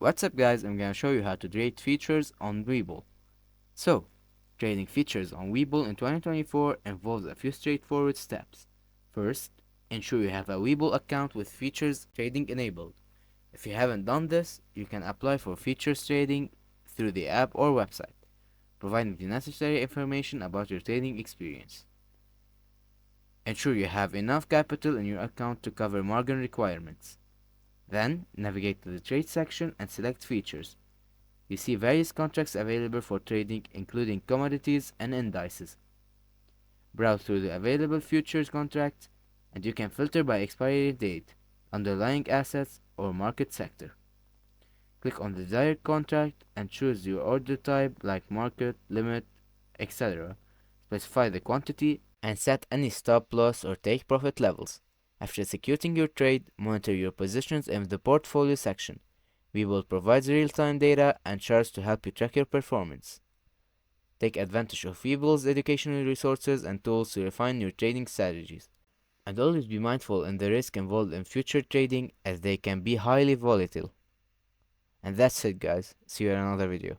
What's up guys, I'm gonna show you how to trade features on Webull. So, trading features on Webull in 2024 involves a few straightforward steps. First, ensure you have a Webull account with features trading enabled. If you haven't done this, you can apply for features trading through the app or website, providing the necessary information about your trading experience. Ensure you have enough capital in your account to cover margin requirements. Then, navigate to the trade section and select features. You see various contracts available for trading, including commodities and indices. Browse through the available futures contracts, and you can filter by expiry date, underlying assets, or market sector. Click on the desired contract and choose your order type like market, limit, etc. Specify the quantity and set any stop loss or take profit levels. After executing your trade, monitor your positions in the portfolio section. Webull provides real-time data and charts to help you track your performance. Take advantage of Webull's educational resources and tools to refine your trading strategies. And always be mindful in the risk involved in future trading, as they can be highly volatile. And that's it guys, see you in another video.